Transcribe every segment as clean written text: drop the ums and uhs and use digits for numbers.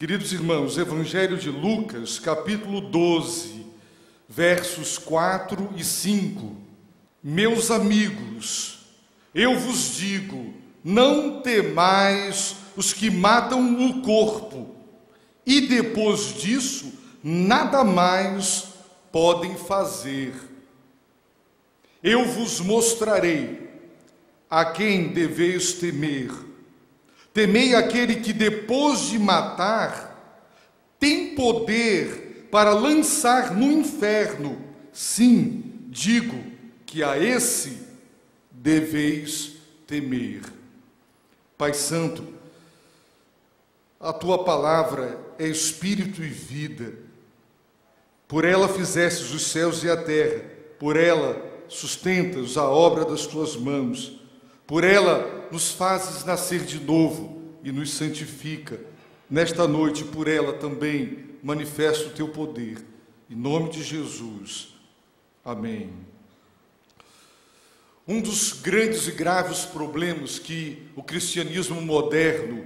Queridos irmãos, Evangelho de Lucas, capítulo 12, versos 4 e 5. Meus amigos, eu vos digo, não temais os que matam o corpo, e depois disso, nada mais podem fazer. Eu vos mostrarei a quem deveis temer. Temei aquele que depois de matar, tem poder para lançar no inferno. Sim, digo que a esse deveis temer. Pai Santo, a Tua palavra é espírito e vida. Por ela fizestes os céus e a terra, por ela sustentas a obra das Tuas mãos, por ela nos fazes nascer de novo e nos santifica. Nesta noite, por ela também manifesta o Teu poder. Em nome de Jesus. Amém. Um dos grandes e graves problemas que o cristianismo moderno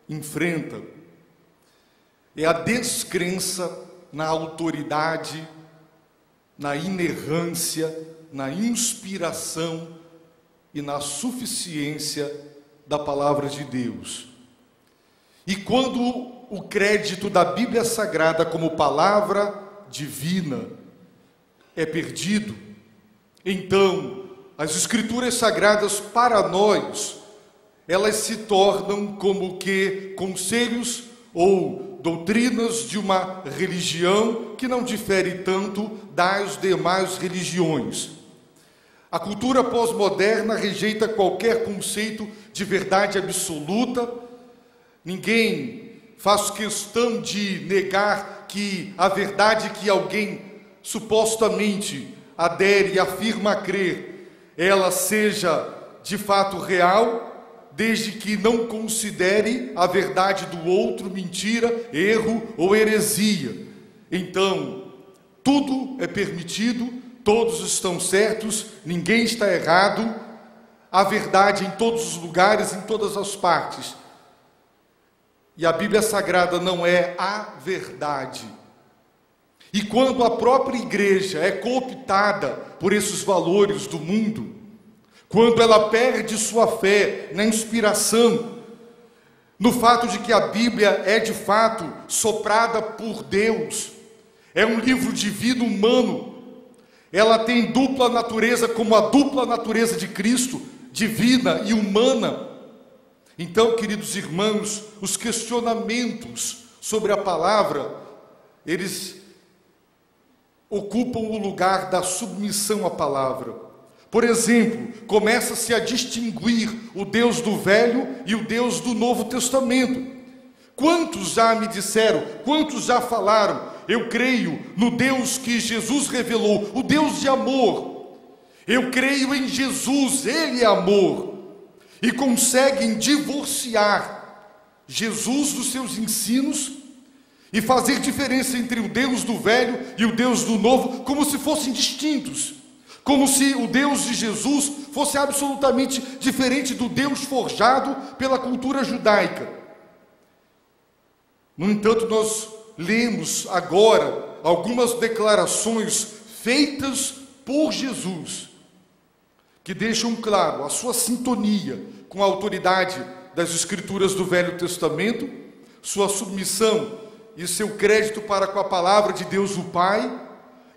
enfrenta é a descrença na autoridade, na inerrância, na inspiração e na suficiência da palavra de Deus. E quando o crédito da Bíblia Sagrada como palavra divina é perdido, então as Escrituras Sagradas para nós, elas se tornam como que conselhos ou doutrinas de uma religião que não difere tanto das demais religiões. A cultura pós-moderna rejeita qualquer conceito de verdade absoluta. Ninguém faz questão de negar que a verdade que alguém supostamente adere e afirma crer, ela seja de fato real, desde que não considere a verdade do outro mentira, erro ou heresia. Então, tudo é permitido, todos estão certos, ninguém está errado, há verdade em todos os lugares, em todas as partes. E a Bíblia Sagrada não é a verdade. E quando a própria igreja é cooptada por esses valores do mundo, quando ela perde sua fé na inspiração, no fato de que a Bíblia é de fato soprada por Deus, é um livro de vida humano, ela tem dupla natureza como a dupla natureza de Cristo, divina e humana. Então, queridos irmãos, os questionamentos sobre a palavra, eles ocupam o lugar da submissão à palavra. Por exemplo, começa-se a distinguir o Deus do Velho e o Deus do Novo Testamento. Quantos já me disseram, quantos já falaram, eu creio no Deus que Jesus revelou, o Deus de amor. Eu creio em Jesus, Ele é amor. E conseguem divorciar Jesus dos seus ensinos e fazer diferença entre o Deus do Velho e o Deus do Novo, como se fossem distintos. Como se o Deus de Jesus fosse absolutamente diferente do Deus forjado pela cultura judaica. No entanto, nós lemos agora algumas declarações feitas por Jesus, que deixam claro a sua sintonia com a autoridade das Escrituras do Velho Testamento, sua submissão e seu crédito para com a palavra de Deus o Pai,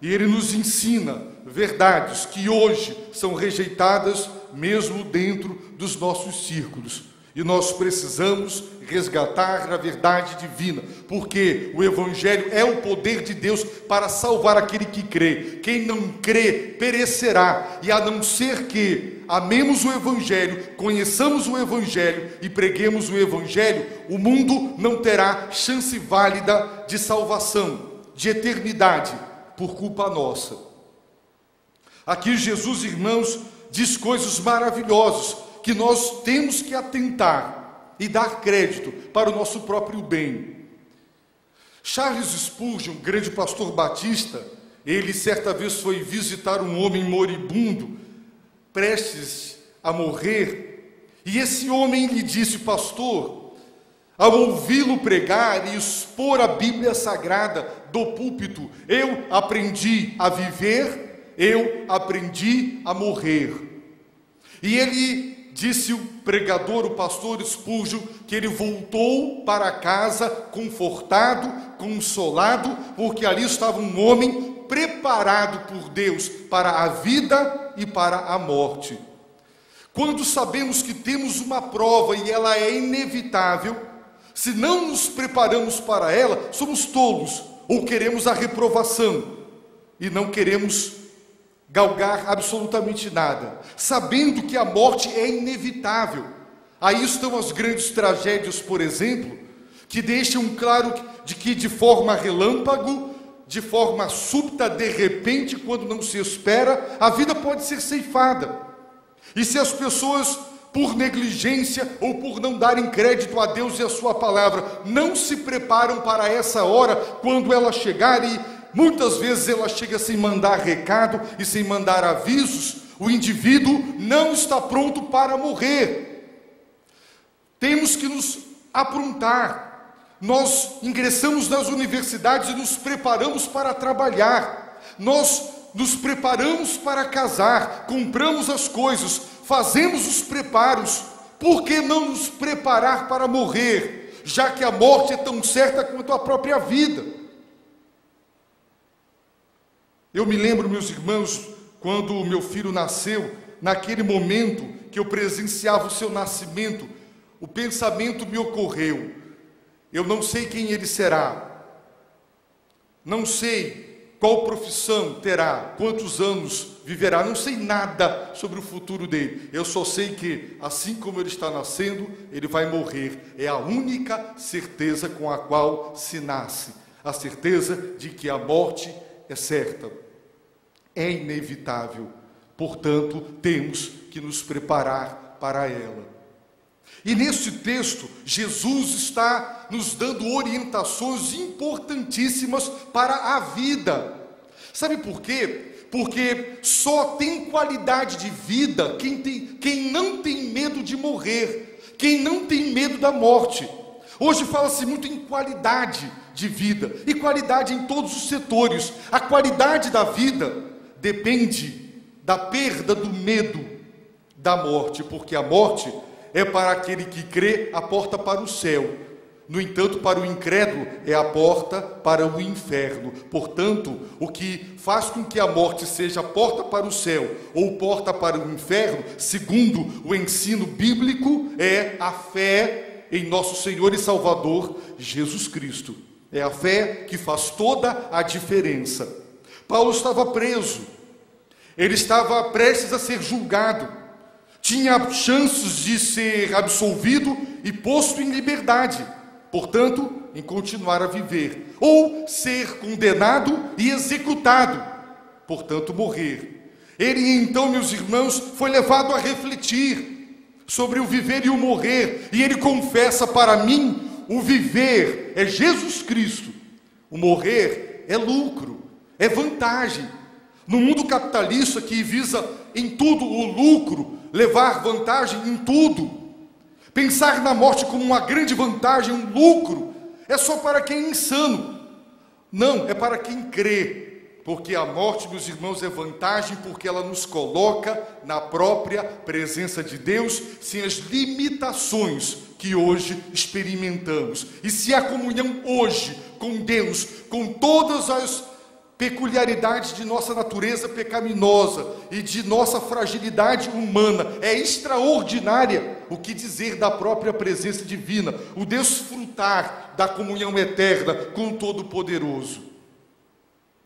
e ele nos ensina verdades que hoje são rejeitadas mesmo dentro dos nossos círculos. E nós precisamos resgatar a verdade divina, porque o Evangelho é o poder de Deus para salvar aquele que crê. Quem não crê perecerá, e a não ser que amemos o Evangelho, conheçamos o Evangelho e preguemos o Evangelho, o mundo não terá chance válida de salvação, de eternidade, por culpa nossa. Aqui Jesus, irmãos, diz coisas maravilhosas, que nós temos que atentar e dar crédito para o nosso próprio bem. Charles Spurgeon, grande pastor batista, ele certa vez foi visitar um homem moribundo, prestes a morrer, e esse homem lhe disse: pastor, ao ouvi-lo pregar e expor a Bíblia Sagrada do púlpito, eu aprendi a viver, eu aprendi a morrer. E ele disse, o pregador, o pastor Spurgeon, que ele voltou para casa confortado, consolado, porque ali estava um homem preparado por Deus para a vida e para a morte. Quando sabemos que temos uma prova e ela é inevitável, se não nos preparamos para ela, somos tolos, ou queremos a reprovação, e não queremos galgar absolutamente nada, sabendo que a morte é inevitável. Aí estão as grandes tragédias, por exemplo, que deixam claro de que de forma relâmpago, de forma súbita, de repente, quando não se espera, a vida pode ser ceifada. E se as pessoas, por negligência ou por não darem crédito a Deus e a sua palavra, não se preparam para essa hora, quando ela chegar, e muitas vezes ela chega sem mandar recado e sem mandar avisos, o indivíduo não está pronto para morrer. Temos que nos aprontar. Nós ingressamos nas universidades e nos preparamos para trabalhar. Nós nos preparamos para casar, compramos as coisas, fazemos os preparos. Por que não nos preparar para morrer, já que a morte é tão certa quanto a própria vida? Eu me lembro, meus irmãos, quando o meu filho nasceu, naquele momento que eu presenciava o seu nascimento, o pensamento me ocorreu: eu não sei quem ele será, não sei qual profissão terá, quantos anos viverá, não sei nada sobre o futuro dele. Eu só sei que, assim como ele está nascendo, ele vai morrer. É a única certeza com a qual se nasce, a certeza de que a morte é certa, é inevitável. Portanto, temos que nos preparar para ela. E neste texto, Jesus está nos dando orientações importantíssimas para a vida. Sabe por quê? Porque só tem qualidade de vida quem não tem medo de morrer, quem não tem medo da morte. Hoje fala-se muito em qualidade de vida, e qualidade em todos os setores. A qualidade da vida depende da perda do medo da morte, porque a morte é para aquele que crê a porta para o céu. No entanto, para o incrédulo é a porta para o inferno. Portanto, o que faz com que a morte seja a porta para o céu ou porta para o inferno, segundo o ensino bíblico, é a fé em nosso Senhor e Salvador Jesus Cristo. É a fé que faz toda a diferença. Paulo estava preso, ele estava prestes a ser julgado, tinha chances de ser absolvido e posto em liberdade, portanto, em continuar a viver, ou ser condenado e executado, portanto, morrer. Ele então, meus irmãos, foi levado a refletir sobre o viver e o morrer, e ele confessa: para mim, o viver é Jesus Cristo, o morrer é lucro, é vantagem. No mundo capitalista que visa em tudo o lucro, levar vantagem em tudo, pensar na morte como uma grande vantagem, um lucro, é só para quem é insano. Não, é para quem crê, porque a morte, meus irmãos, é vantagem, porque ela nos coloca na própria presença de Deus, sem as limitações que hoje experimentamos. E se a comunhão hoje com Deus, com todas as peculiaridades de nossa natureza pecaminosa e de nossa fragilidade humana é extraordinária, o que dizer da própria presença divina, o desfrutar da comunhão eterna com o Todo-Poderoso?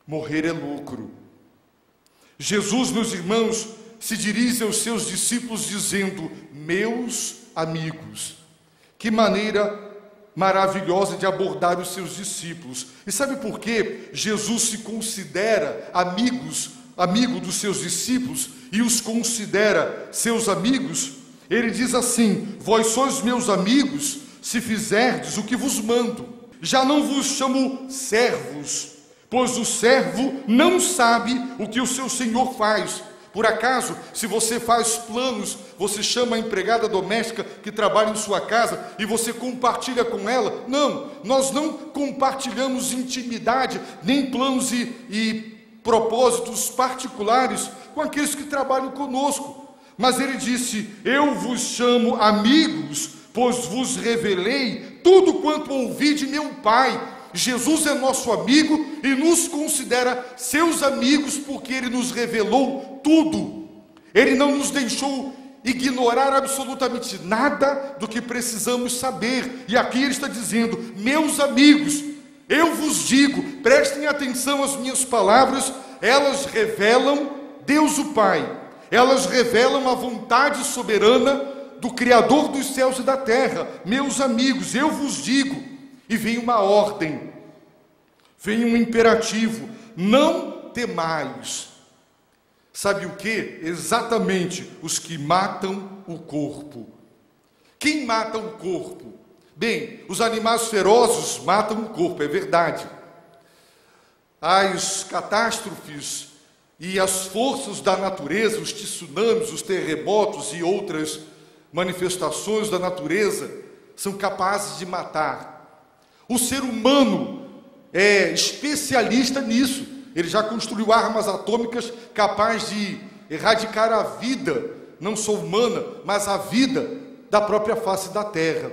Morrer é lucro. Jesus, meus irmãos, se dirige aos seus discípulos dizendo: meus amigos. Que maneira maravilhosa de abordar os seus discípulos. E sabe por que Jesus se considera amigo dos seus discípulos e os considera seus amigos? Ele diz assim: vós sois meus amigos se fizerdes o que vos mando. Já não vos chamo servos, pois o servo não sabe o que o seu senhor faz. Por acaso, se você faz planos, você chama a empregada doméstica que trabalha em sua casa e você compartilha com ela? Não, nós não compartilhamos intimidade, nem planos e propósitos particulares com aqueles que trabalham conosco. Mas ele disse: eu vos chamo amigos, pois vos revelei tudo quanto ouvi de meu Pai. Jesus é nosso amigo e nos considera seus amigos porque ele nos revelou tudo. Ele não nos deixou ignorar absolutamente nada do que precisamos saber. E aqui ele está dizendo: meus amigos, eu vos digo, prestem atenção às minhas palavras, elas revelam Deus o Pai, elas revelam a vontade soberana do Criador dos céus e da terra. Meus amigos, eu vos digo. E vem uma ordem, vem um imperativo: não temais. Sabe o que? Exatamente os que matam o corpo. Quem mata o corpo? Bem, os animais ferozes matam o corpo, é verdade. As catástrofes e as forças da natureza, os tsunamis, os terremotos e outras manifestações da natureza são capazes de matar. O ser humano é especialista nisso. Ele já construiu armas atômicas capazes de erradicar a vida, não só humana, mas a vida da própria face da terra.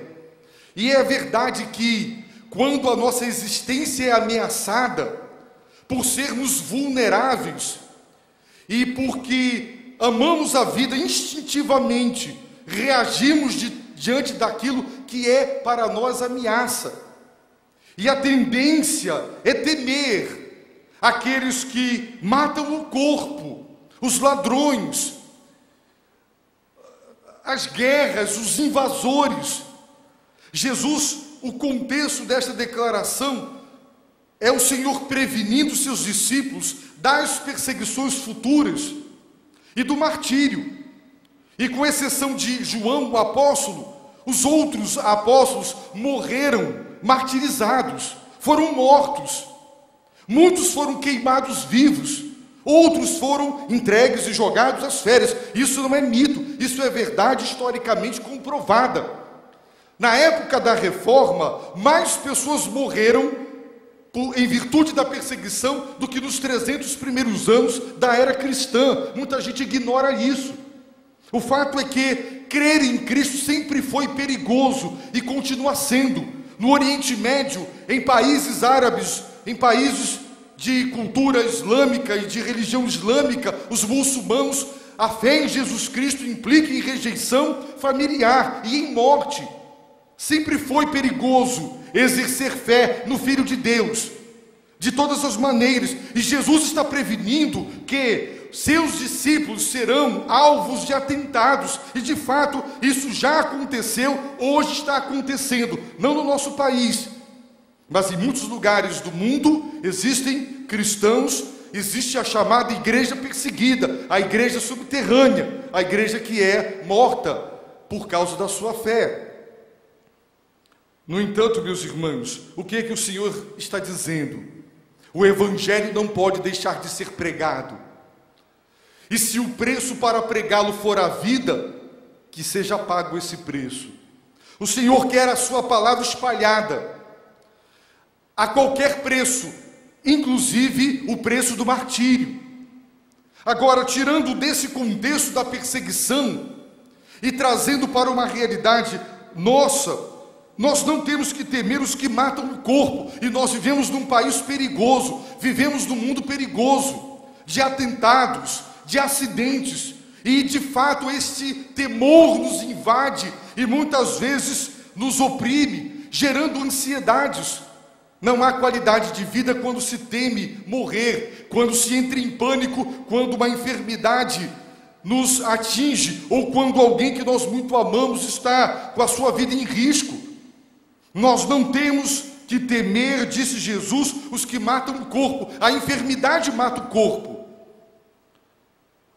E é verdade que, quando a nossa existência é ameaçada, por sermos vulneráveis e porque amamos a vida instintivamente, reagimos diante daquilo que é para nós ameaça. E a tendência é temer aqueles que matam o corpo, os ladrões, as guerras, os invasores. Jesus, o contexto desta declaração é o Senhor prevenindo seus discípulos das perseguições futuras e do martírio. E com exceção de João, o apóstolo, os outros apóstolos morreram martirizados, foram mortos. Muitos foram queimados vivos, outros foram entregues e jogados às feras. Isso não é mito, isso é verdade historicamente comprovada. Na época da Reforma, mais pessoas morreram em virtude da perseguição do que nos 300 primeiros anos da era cristã. Muita gente ignora isso. O fato é que crer em Cristo sempre foi perigoso e continua sendo. No Oriente Médio, em países árabes, em países de cultura islâmica e de religião islâmica, os muçulmanos, a fé em Jesus Cristo implica em rejeição familiar e em morte. Sempre foi perigoso exercer fé no Filho de Deus, de todas as maneiras. E Jesus está prevenindo que seus discípulos serão alvos de atentados, e de fato isso já aconteceu, hoje está acontecendo, não no nosso país, mas em muitos lugares do mundo existem cristãos, existe a chamada igreja perseguida, a igreja subterrânea, a igreja que é morta por causa da sua fé. No entanto, meus irmãos, o que é que o Senhor está dizendo? O evangelho não pode deixar de ser pregado. E se o preço para pregá-lo for a vida, que seja pago esse preço. O Senhor quer a sua palavra espalhada a qualquer preço, inclusive o preço do martírio. Agora, tirando desse contexto da perseguição e trazendo para uma realidade nossa, nós não temos que temer os que matam o corpo. E nós vivemos num país perigoso, vivemos num mundo perigoso, de atentados, de acidentes, e de fato este temor nos invade e muitas vezes nos oprime, gerando ansiedades. Não há qualidade de vida quando se teme morrer, quando se entra em pânico, quando uma enfermidade nos atinge, ou quando alguém que nós muito amamos está com a sua vida em risco. Nós não temos que temer, disse Jesus, os que matam o corpo. A enfermidade mata o corpo.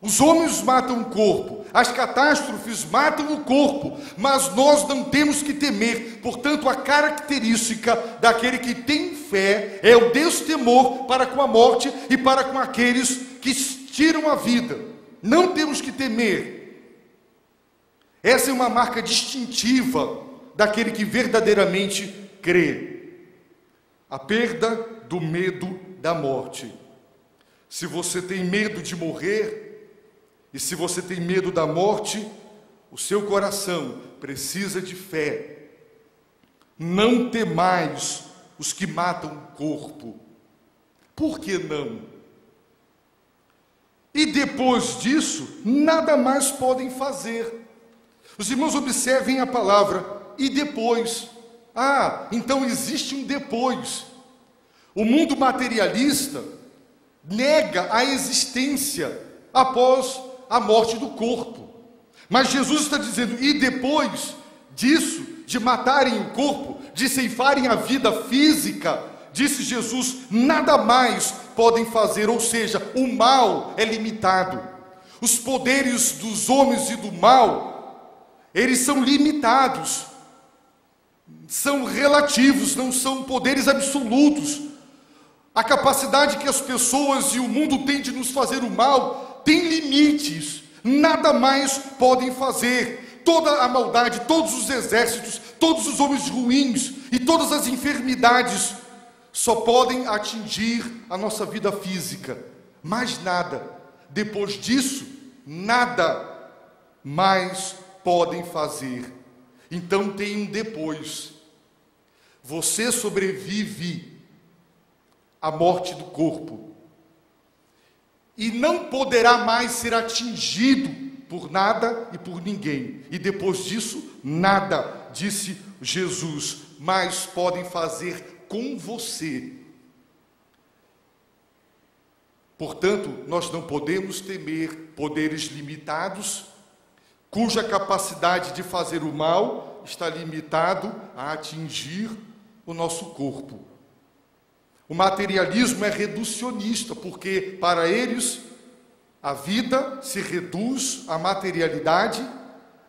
Os homens matam o corpo, as catástrofes matam o corpo, mas nós não temos que temer. Portanto, a característica daquele que tem fé é o destemor para com a morte e para com aqueles que tiram a vida. não temos que temer. Essa é uma marca distintiva daquele que verdadeiramente crê. A perda do medo da morte. Se você tem medo de morrer, e se você tem medo da morte, o seu coração precisa de fé. Não temais os que matam o corpo. Por que não? E depois disso, nada mais podem fazer. Os irmãos observem a palavra, e depois. Ah, então existe um depois. O mundo materialista nega a existência após a morte do corpo. Mas Jesus está dizendo, e depois disso, de matarem o corpo, de ceifarem a vida física, disse Jesus, nada mais podem fazer, ou seja, o mal é limitado. Os poderes dos homens e do mal, eles são limitados, são relativos, não são poderes absolutos. A capacidade que as pessoas e o mundo têm de nos fazer o mal tem limites, nada mais podem fazer. Toda a maldade, todos os exércitos, todos os homens ruins e todas as enfermidades só podem atingir a nossa vida física, mais nada. Depois disso, nada mais podem fazer. Então tem um depois. Você sobrevive à morte do corpo e não poderá mais ser atingido por nada e por ninguém. E depois disso, nada, disse Jesus, mais podem fazer com você. Portanto, nós não podemos temer poderes limitados, cuja capacidade de fazer o mal está limitado a atingir o nosso corpo. O materialismo é reducionista, porque para eles a vida se reduz à materialidade,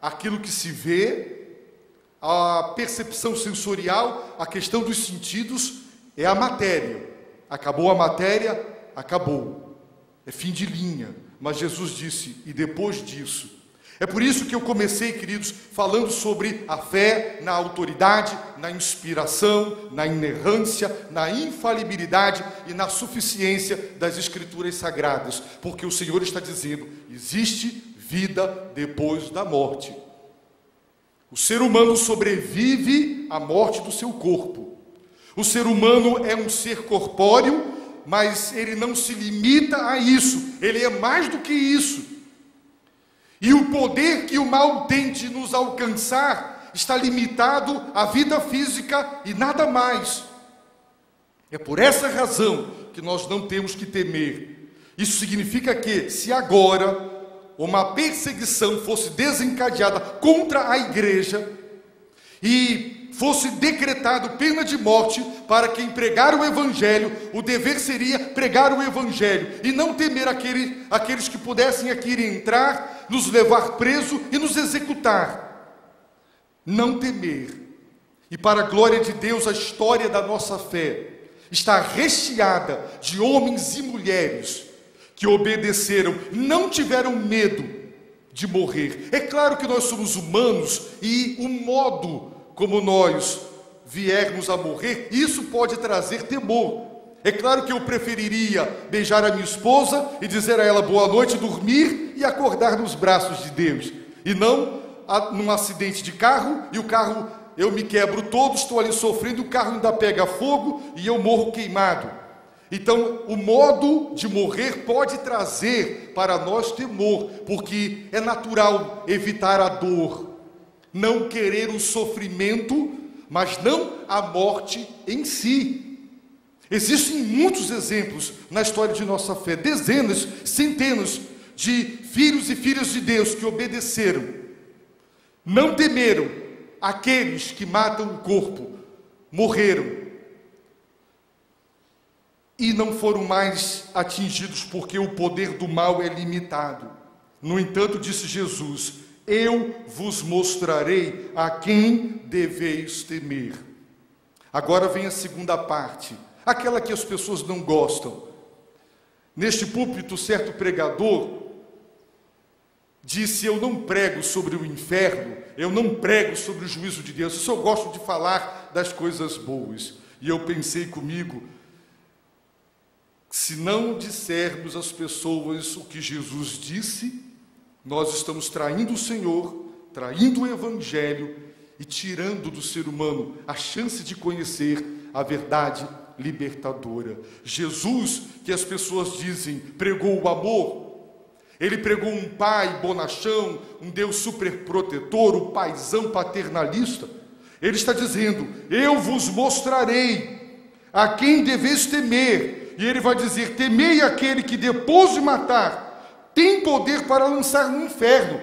aquilo que se vê, a percepção sensorial, a questão dos sentidos é a matéria. Acabou a matéria, acabou. É fim de linha. Mas Jesus disse, e depois disso. É por isso que eu comecei, queridos, falando sobre a fé na autoridade, na inspiração, na inerrância, na infalibilidade e na suficiência das Escrituras Sagradas. Porque o Senhor está dizendo, existe vida depois da morte. O ser humano sobrevive à morte do seu corpo. O ser humano é um ser corpóreo, mas ele não se limita a isso. Ele é mais do que isso. E o poder que o mal tem de nos alcançar está limitado à vida física e nada mais. É por essa razão que nós não temos que temer. Isso significa que, se agora uma perseguição fosse desencadeada contra a igreja e fosse decretado pena de morte para quem pregar o evangelho, o dever seria pregar o evangelho e não temer aqueles que pudessem aqui entrar, nos levar preso e nos executar. Não temer. E para a glória de Deus, a história da nossa fé está recheada de homens e mulheres que obedeceram, não tiveram medo de morrer. É claro que nós somos humanos e o modo como nós viermos a morrer, isso pode trazer temor. É claro que eu preferiria beijar a minha esposa e dizer a ela boa noite, dormir e acordar nos braços de Deus, e não num acidente de carro, e o carro, eu me quebro todo, estou ali sofrendo, o carro ainda pega fogo e eu morro queimado. Então, o modo de morrer pode trazer para nós temor, porque é natural evitar a dor, não querer o sofrimento, mas não a morte em si. Existem muitos exemplos na história de nossa fé, dezenas, centenas de filhos e filhas de Deus que obedeceram, não temeram aqueles que matam o corpo, morreram e não foram mais atingidos, porque o poder do mal é limitado. No entanto, disse Jesus, eu vos mostrarei a quem deveis temer. Agora vem a segunda parte, aquela que as pessoas não gostam. Neste púlpito, certo pregador disse: eu não prego sobre o inferno, eu não prego sobre o juízo de Deus, eu só gosto de falar das coisas boas. E eu pensei comigo, se não dissermos às pessoas o que Jesus disse, nós estamos traindo o Senhor, traindo o Evangelho e tirando do ser humano a chance de conhecer a verdade libertadora. Jesus, que as pessoas dizem, pregou o amor. Ele pregou um pai bonachão, um Deus superprotetor, o paizão paternalista. Ele está dizendo: eu vos mostrarei a quem deveis temer. E ele vai dizer: temei aquele que depois de matar tem poder para lançar no inferno.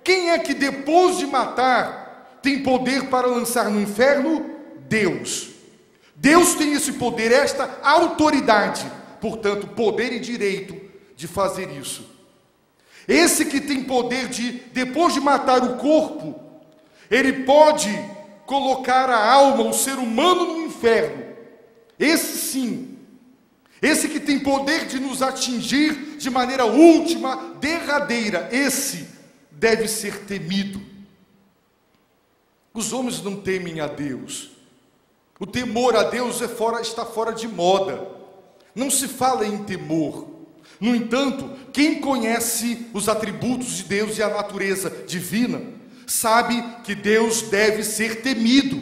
Quem é que depois de matar tem poder para lançar no inferno? Deus. Deus tem esse poder, esta autoridade, portanto, poder e direito de fazer isso. Esse que tem poder de, depois de matar o corpo, ele pode colocar a alma, o ser humano, no inferno. Esse sim, esse que tem poder de nos atingir de maneira última, derradeira, esse deve ser temido. Os homens não temem a Deus. O temor a Deus está fora de moda. Não se fala em temor. No entanto, quem conhece os atributos de Deus e a natureza divina, sabe que Deus deve ser temido.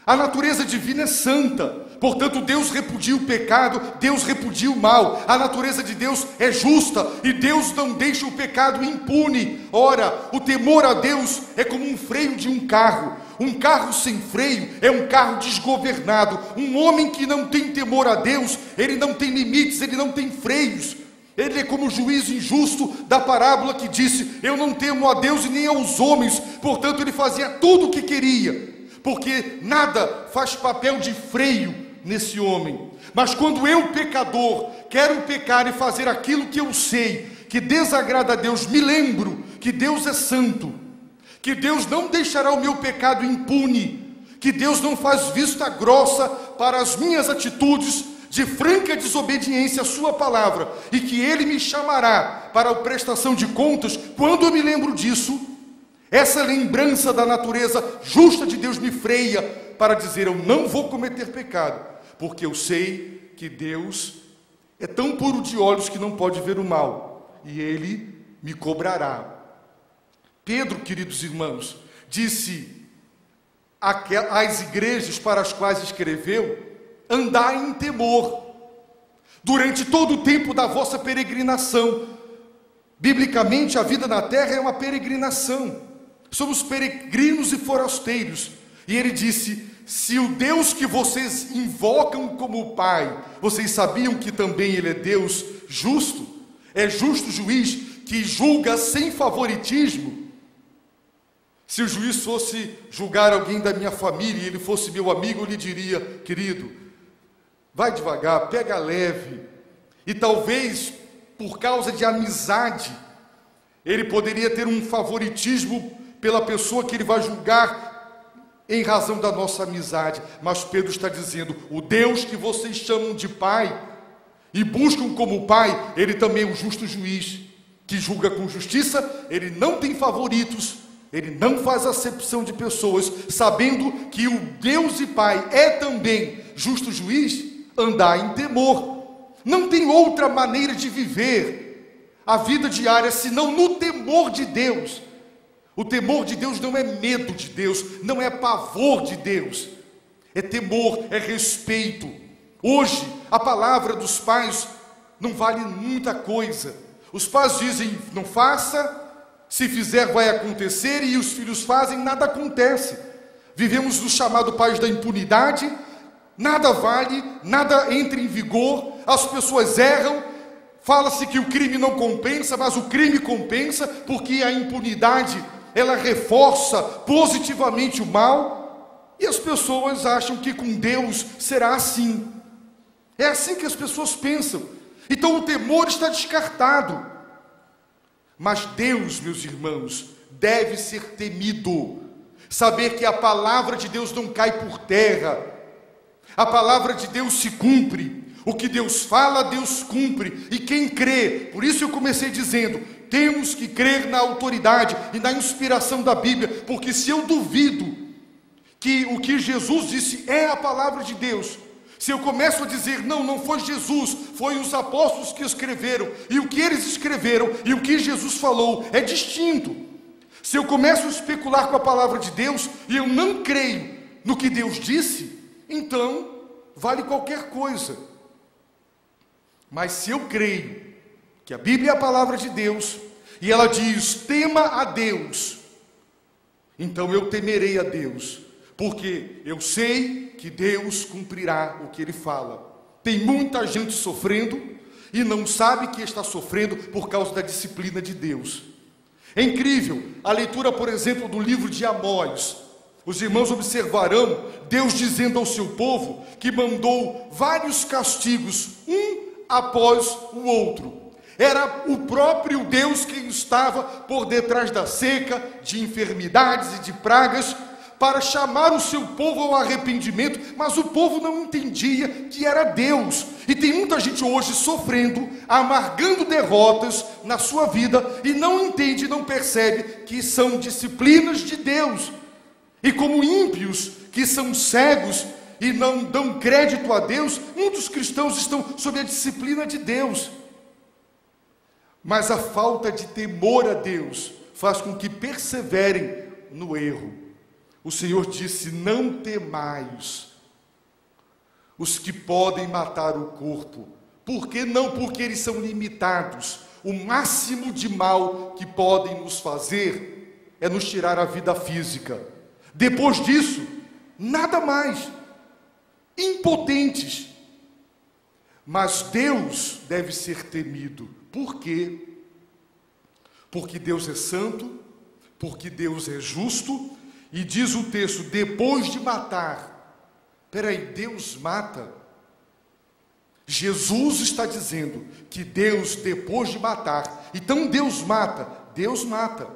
A natureza divina é santa, portanto Deus repudia o pecado, Deus repudia o mal. A natureza de Deus é justa e Deus não deixa o pecado impune. Ora, o temor a Deus é como um freio de um carro. Um carro sem freio é um carro desgovernado. Um homem que não tem temor a Deus, ele não tem limites, ele não tem freios. Ele é como o juiz injusto da parábola que disse: eu não temo a Deus e nem aos homens. Portanto, ele fazia tudo o que queria, porque nada faz papel de freio nesse homem. Mas quando eu, pecador, quero pecar e fazer aquilo que eu sei que desagrada a Deus, me lembro que Deus é santo, que Deus não deixará o meu pecado impune, que Deus não faz vista grossa para as minhas atitudes de franca desobediência à sua palavra, e que Ele me chamará para a prestação de contas. Quando eu me lembro disso, essa lembrança da natureza justa de Deus me freia para dizer: eu não vou cometer pecado, porque eu sei que Deus é tão puro de olhos que não pode ver o mal, e Ele me cobrará. Pedro, queridos irmãos, disse às igrejas para as quais escreveu: andai em temor, durante todo o tempo da vossa peregrinação. Biblicamente, a vida na terra é uma peregrinação. Somos peregrinos e forasteiros. E ele disse: se o Deus que vocês invocam como Pai, vocês sabiam que também Ele é Deus justo, é justo juiz que julga sem favoritismo. Se o juiz fosse julgar alguém da minha família e ele fosse meu amigo, eu lhe diria: querido, vai devagar, pega leve. E talvez, por causa de amizade, ele poderia ter um favoritismo pela pessoa que ele vai julgar em razão da nossa amizade. Mas Pedro está dizendo: o Deus que vocês chamam de Pai e buscam como Pai, Ele também é um justo juiz, que julga com justiça. Ele não tem favoritos, Ele não faz acepção de pessoas. Sabendo que o Deus e Pai é também justo juiz, andar em temor. Não tem outra maneira de viver a vida diária senão no temor de Deus. O temor de Deus não é medo de Deus, não é pavor de Deus, é temor, é respeito. Hoje, a palavra dos pais não vale muita coisa. Os pais dizem: não faça, se fizer vai acontecer, e os filhos fazem, nada acontece. Vivemos no chamado país da impunidade. Nada vale, nada entra em vigor, as pessoas erram, fala-se que o crime não compensa, mas o crime compensa, porque a impunidade, ela reforça positivamente o mal, e as pessoas acham que com Deus será assim. É assim que as pessoas pensam. Então o temor está descartado. Mas Deus, meus irmãos, deve ser temido. Saber que a palavra de Deus não cai por terra. A palavra de Deus se cumpre. O que Deus fala, Deus cumpre. E quem crê, por isso eu comecei dizendo, temos que crer na autoridade e na inspiração da Bíblia, porque se eu duvido que o que Jesus disse é a palavra de Deus, se eu começo a dizer, não foi Jesus, foi os apóstolos que escreveram, e o que eles escreveram e o que Jesus falou é distinto. Se eu começo a especular com a palavra de Deus e eu não creio no que Deus disse, então vale qualquer coisa. Mas se eu creio que a Bíblia é a palavra de Deus, e ela diz, tema a Deus, então eu temerei a Deus, porque eu sei que Deus cumprirá o que Ele fala. Tem muita gente sofrendo, e não sabe que está sofrendo por causa da disciplina de Deus. É incrível, a leitura, por exemplo, do livro de Amós. Os irmãos observarão Deus dizendo ao seu povo que mandou vários castigos, um após o outro. Era o próprio Deus quem estava por detrás da seca, de enfermidades e de pragas, para chamar o seu povo ao arrependimento, mas o povo não entendia que era Deus. E tem muita gente hoje sofrendo, amargando derrotas na sua vida, e não entende, não percebe que são disciplinas de Deus. E como ímpios, que são cegos e não dão crédito a Deus, muitos cristãos estão sob a disciplina de Deus. Mas a falta de temor a Deus faz com que perseverem no erro. O Senhor disse, não temais os que podem matar o corpo. Por que não? Porque eles são limitados. O máximo de mal que podem nos fazer é nos tirar a vida física. Depois disso, nada mais. Impotentes. Mas Deus deve ser temido. Por quê? Porque Deus é santo, porque Deus é justo, e diz o texto, depois de matar. Peraí, Deus mata? Jesus está dizendo que Deus, depois de matar, então Deus mata. Deus mata.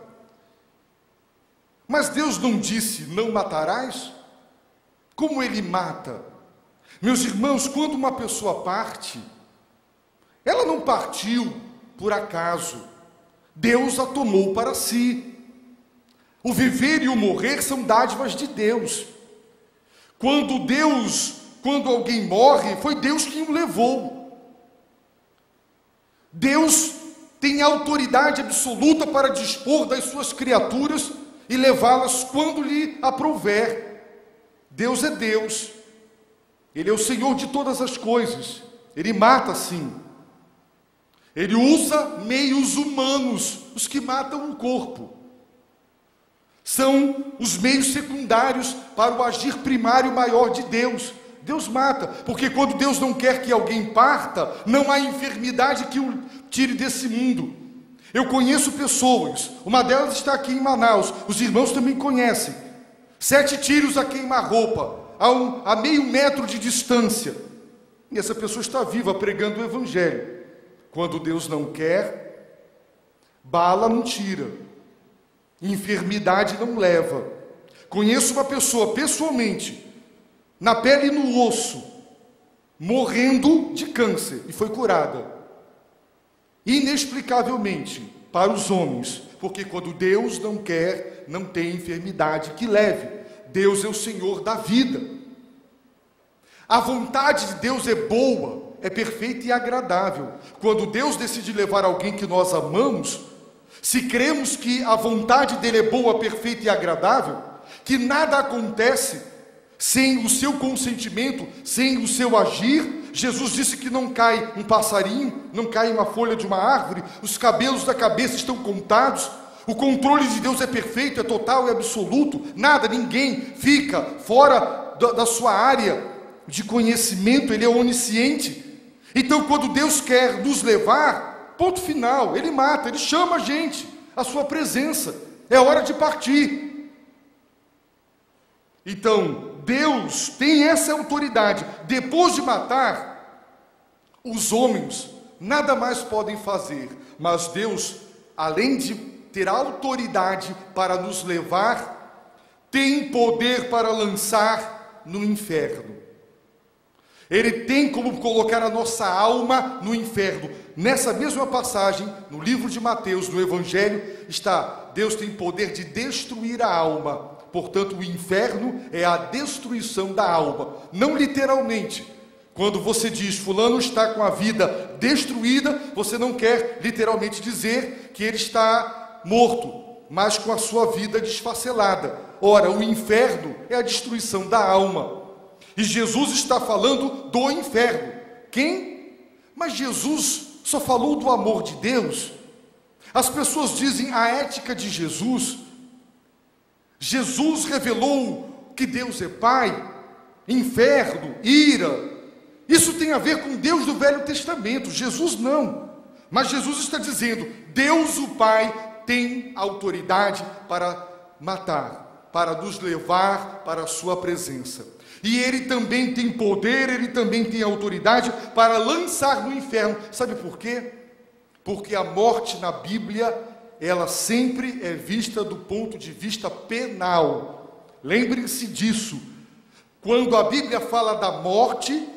Mas Deus não disse, não matarás? Como Ele mata? Meus irmãos, quando uma pessoa parte, ela não partiu por acaso. Deus a tomou para si. O viver e o morrer são dádivas de Deus. Quando alguém morre, foi Deus quem o levou. Deus tem autoridade absoluta para dispor das suas criaturas e levá-las quando lhe aprouver. Deus é Deus. Ele é o Senhor de todas as coisas. Ele mata sim. Ele usa meios humanos, os que matam o corpo. São os meios secundários para o agir primário maior de Deus. Deus mata, porque quando Deus não quer que alguém parta, não há enfermidade que o tire desse mundo. Eu conheço pessoas, uma delas está aqui em Manaus, os irmãos também conhecem. 7 tiros a queima-roupa, a meio metro de distância. E essa pessoa está viva, pregando o Evangelho. Quando Deus não quer, bala não tira. Enfermidade não leva. Conheço uma pessoa pessoalmente, na pele e no osso, morrendo de câncer, e foi curada. Inexplicavelmente, para os homens, porque quando Deus não quer, não tem enfermidade que leve. Deus é o Senhor da vida. A vontade de Deus é boa, é perfeita e agradável. Quando Deus decide levar alguém que nós amamos, se cremos que a vontade dele é boa, perfeita e agradável, que nada acontece sem o seu consentimento, sem o seu agir. Jesus disse que não cai um passarinho, não cai uma folha de uma árvore, os cabelos da cabeça estão contados. O controle de Deus é perfeito, é total, é absoluto. Nada, ninguém fica fora da sua área de conhecimento. Ele é onisciente. Então, quando Deus quer nos levar, ponto final, Ele mata, Ele chama a gente, a sua presença, é hora de partir. Então, Deus tem essa autoridade. Depois de matar, os homens nada mais podem fazer, mas Deus, além de ter autoridade para nos levar, tem poder para lançar no inferno. Ele tem como colocar a nossa alma no inferno. Nessa mesma passagem, no livro de Mateus, no Evangelho, está: Deus tem poder de destruir a alma. Portanto, o inferno é a destruição da alma. Não literalmente. Quando você diz fulano está com a vida destruída, você não quer literalmente dizer que ele está morto, mas com a sua vida desfacelada. Ora, o inferno é a destruição da alma. E Jesus está falando do inferno. Quem? Mas Jesus só falou do amor de Deus. As pessoas dizem a ética de Jesus. Jesus revelou que Deus é Pai, inferno, ira. Isso tem a ver com Deus do Velho Testamento. Jesus não. Mas Jesus está dizendo: Deus o Pai tem autoridade para matar, para nos levar para a sua presença. E Ele também tem poder, Ele também tem autoridade para lançar no inferno. Sabe por quê? Porque a morte na Bíblia, ela sempre é vista do ponto de vista penal. Lembrem-se disso. Quando a Bíblia fala da morte,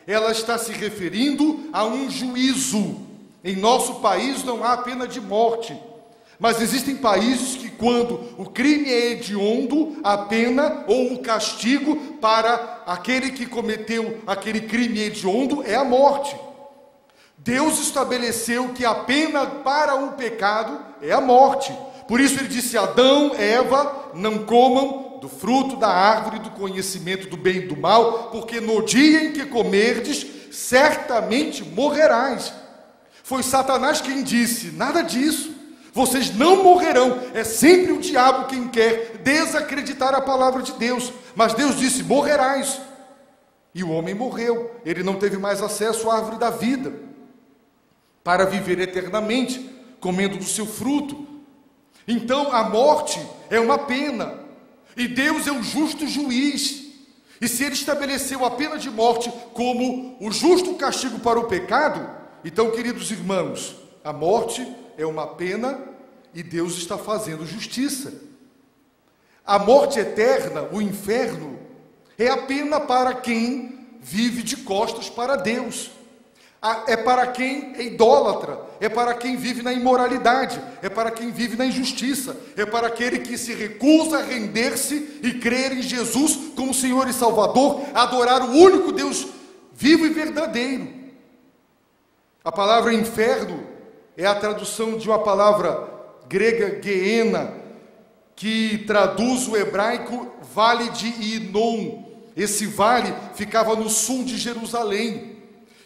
ela está se referindo a um juízo. Em nosso país não há pena de morte. Mas existem países que, quando o crime é hediondo, a pena ou o castigo para aquele que cometeu aquele crime hediondo é a morte. Deus estabeleceu que a pena para o pecado é a morte. Por isso ele disse: Adão, Eva, não comam do fruto da árvore do conhecimento do bem e do mal, porque no dia em que comerdes, certamente morrerás. Foi Satanás quem disse: nada disso. Vocês não morrerão. É sempre o diabo quem quer desacreditar a palavra de Deus. Mas Deus disse: morrerás. E o homem morreu. Ele não teve mais acesso à árvore da vida para viver eternamente, comendo do seu fruto. Então a morte é uma pena. E Deus é o justo juiz. E se Ele estabeleceu a pena de morte como o justo castigo para o pecado, então, queridos irmãos, a morte é uma pena e Deus está fazendo justiça. A morte eterna, o inferno, é a pena para quem vive de costas para Deus. É para quem é idólatra, é para quem vive na imoralidade, é para quem vive na injustiça, é para aquele que se recusa a render-se e crer em Jesus como Senhor e Salvador, adorar o único Deus vivo e verdadeiro. A palavra inferno é a tradução de uma palavra grega, Geena, que traduz o hebraico Vale de Inom. Esse vale ficava no sul de Jerusalém.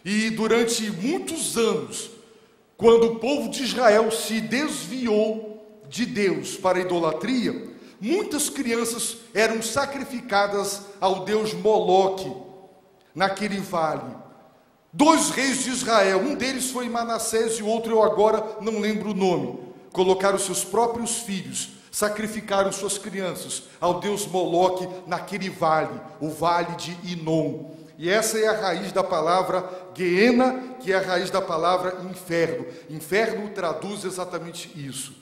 E durante muitos anos, quando o povo de Israel se desviou de Deus para a idolatria, muitas crianças eram sacrificadas ao deus Moloque, naquele vale. 2 reis de Israel, um deles foi Manassés e o outro eu agora não lembro o nome, colocaram seus próprios filhos, sacrificaram suas crianças ao deus Moloque naquele vale, o vale de Inom. E essa é a raiz da palavra Geena, que é a raiz da palavra inferno. Inferno traduz exatamente isso.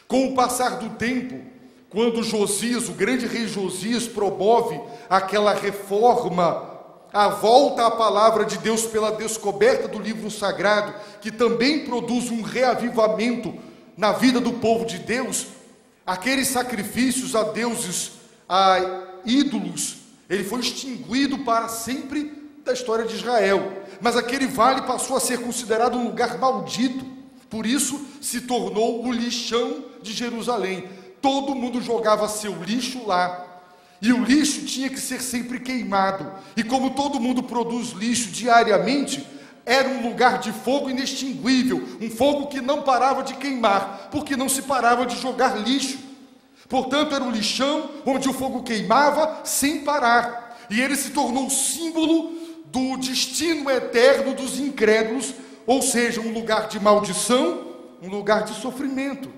Com o passar do tempo, quando Josias, o grande rei Josias, promove aquela reforma, a volta à palavra de Deus pela descoberta do livro sagrado, que também produz um reavivamento na vida do povo de Deus, aqueles sacrifícios a deuses, a ídolos, ele foi extinguido para sempre da história de Israel. Mas aquele vale passou a ser considerado um lugar maldito. Por isso se tornou o lixão de Jerusalém. Todo mundo jogava seu lixo lá. E o lixo tinha que ser sempre queimado. E como todo mundo produz lixo diariamente, era um lugar de fogo inextinguível. Um fogo que não parava de queimar, porque não se parava de jogar lixo. Portanto, era um lixão onde o fogo queimava sem parar. E ele se tornou símbolo do destino eterno dos incrédulos, ou seja, um lugar de maldição, um lugar de sofrimento.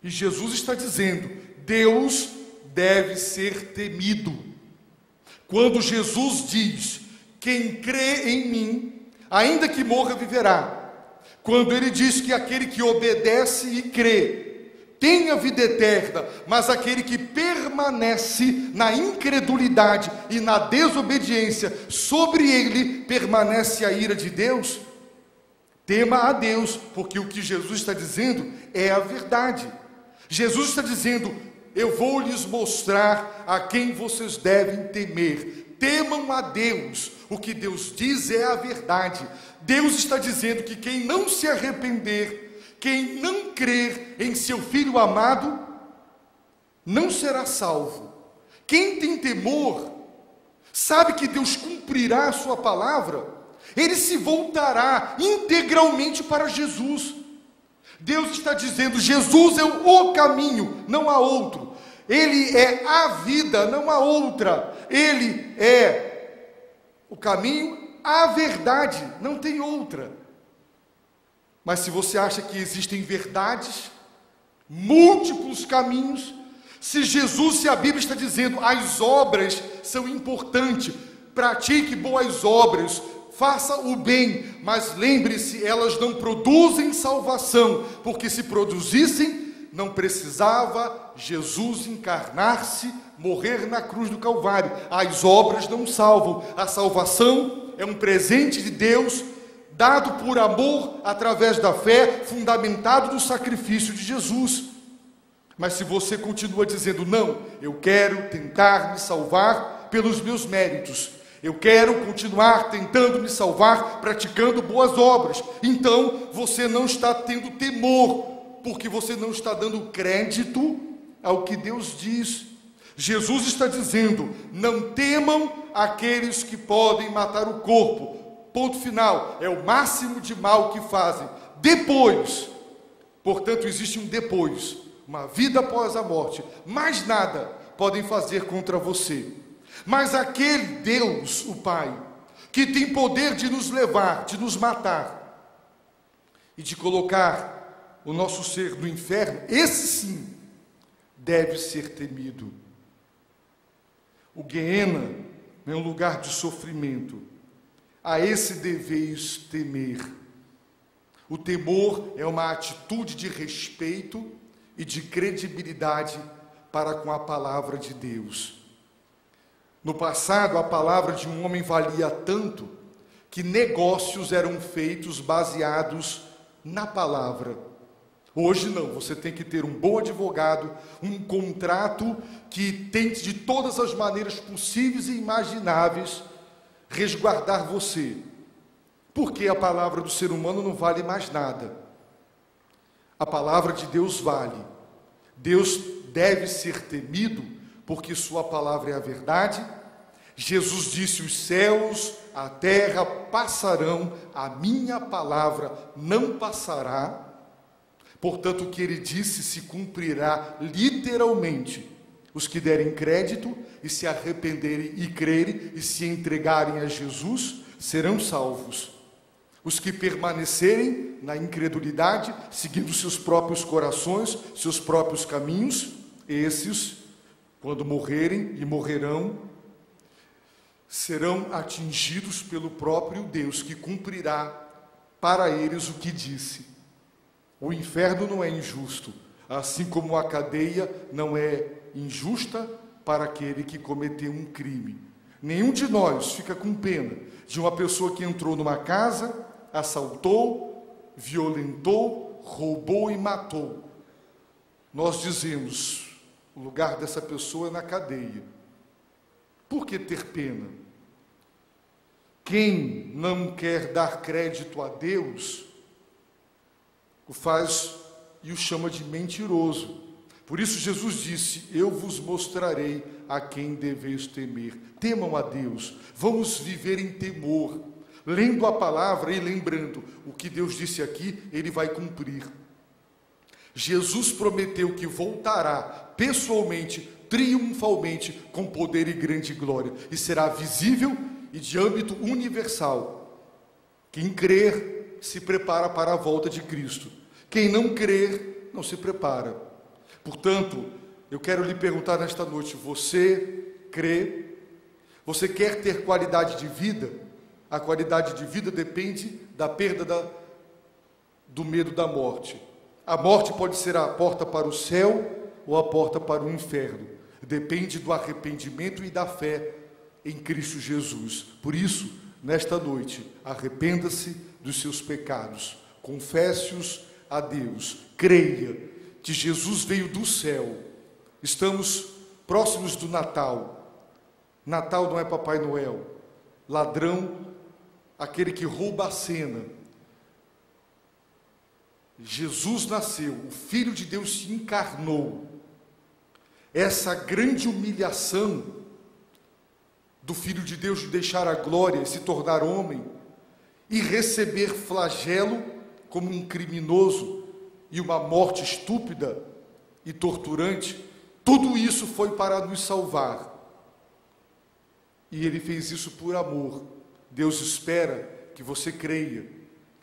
E Jesus está dizendo: Deus deve ser temido. Quando Jesus diz: quem crê em mim, ainda que morra, viverá. Quando ele diz que aquele que obedece e crê tem a vida eterna, mas aquele que permanece na incredulidade e na desobediência, sobre ele permanece a ira de Deus. Tema a Deus, porque o que Jesus está dizendo é a verdade. Jesus está dizendo: eu vou lhes mostrar a quem vocês devem temer. Temam a Deus. O que Deus diz é a verdade. Deus está dizendo que quem não se arrepender, quem não crer em seu Filho amado, não será salvo. Quem tem temor, sabe que Deus cumprirá a sua palavra, ele se voltará integralmente para Jesus. Deus está dizendo: Jesus é o caminho, não há outro. Ele é a vida, não há outra. Ele é o caminho, a verdade, não tem outra. Mas se você acha que existem verdades, múltiplos caminhos, se Jesus, se a Bíblia está dizendo as obras são importantes, pratique boas obras, faça o bem, mas lembre-se, elas não produzem salvação, porque se produzissem, não precisava Jesus encarnar-se, morrer na cruz do Calvário. As obras não salvam. A salvação é um presente de Deus, dado por amor, através da fé, fundamentado no sacrifício de Jesus. Mas se você continua dizendo: não, eu quero tentar me salvar pelos meus méritos, eu quero continuar tentando me salvar praticando boas obras, então você não está tendo temor, porque você não está dando crédito ao que Deus diz. Jesus está dizendo: não temam aqueles que podem matar o corpo. Ponto final. É o máximo de mal que fazem. Depois, portanto, existe um depois, uma vida após a morte. Mais nada podem fazer contra você. Mas aquele Deus, o Pai, que tem poder de nos levar, de nos matar e de colocar o nosso ser no inferno, esse sim deve ser temido. O Guiena é um lugar de sofrimento. A esse deveis temer. O temor é uma atitude de respeito e de credibilidade para com a palavra de Deus. No passado, a palavra de um homem valia tanto que negócios eram feitos baseados na palavra. Hoje não, você tem que ter um bom advogado, um contrato que tente de todas as maneiras possíveis e imagináveis resguardar você, porque a palavra do ser humano não vale mais nada. A palavra de Deus vale. Deus deve ser temido, porque sua palavra é a verdade. Jesus disse: os céus, a terra passarão, a minha palavra não passará. Portanto, o que ele disse se cumprirá literalmente. Os que derem crédito e se arrependerem e crerem e se entregarem a Jesus serão salvos. Os que permanecerem na incredulidade, seguindo seus próprios corações, seus próprios caminhos, esses, quando morrerem e morrerão, serão atingidos pelo próprio Deus, que cumprirá para eles o que disse. O inferno não é injusto, assim como a cadeia não é injusta para aquele que cometeu um crime. Nenhum de nós fica com pena de uma pessoa que entrou numa casa, assaltou, violentou, roubou e matou. Nós dizemos: o lugar dessa pessoa é na cadeia. Por que ter pena? Quem não quer dar crédito a Deus, o faz e o chama de mentiroso. Por isso Jesus disse: eu vos mostrarei a quem deveis temer. Temam a Deus. Vamos viver em temor, lendo a palavra e lembrando: o que Deus disse aqui, Ele vai cumprir. Jesus prometeu que voltará pessoalmente, triunfalmente, com poder e grande glória, e será visível e de âmbito universal. Quem crer se prepara para a volta de Cristo. Quem não crer não se prepara. Portanto, eu quero lhe perguntar nesta noite: você crê? Você quer ter qualidade de vida? A qualidade de vida depende da perda do medo da morte. A morte pode ser a porta para o céu ou a porta para o inferno. Depende do arrependimento e da fé em Cristo Jesus. Por isso, nesta noite, arrependa-se dos seus pecados, confesse-os a Deus, creia que Jesus veio do céu. Estamos próximos do Natal. Natal não é Papai Noel, ladrão, aquele que rouba a cena. Jesus nasceu, o Filho de Deus se encarnou. Essa grande humilhação do Filho de Deus de deixar a glória e se tornar homem e receber flagelo como um criminoso e uma morte estúpida e torturante, tudo isso foi para nos salvar. E Ele fez isso por amor. Deus espera que você creia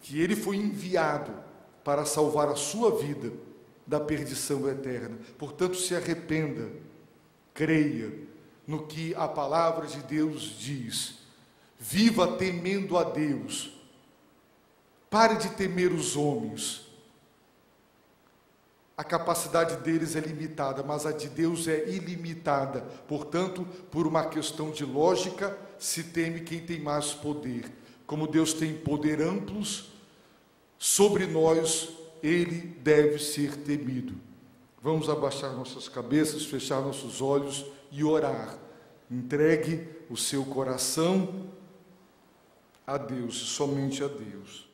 que Ele foi enviado para salvar a sua vida da perdição eterna. Portanto, se arrependa, creia no que a palavra de Deus diz. Viva temendo a Deus. Pare de temer os homens. A capacidade deles é limitada, mas a de Deus é ilimitada. Portanto, por uma questão de lógica, se teme quem tem mais poder. Como Deus tem poder amplos sobre nós, Ele deve ser temido. Vamos abaixar nossas cabeças, fechar nossos olhos e orar. Entregue o seu coração a Deus, somente a Deus.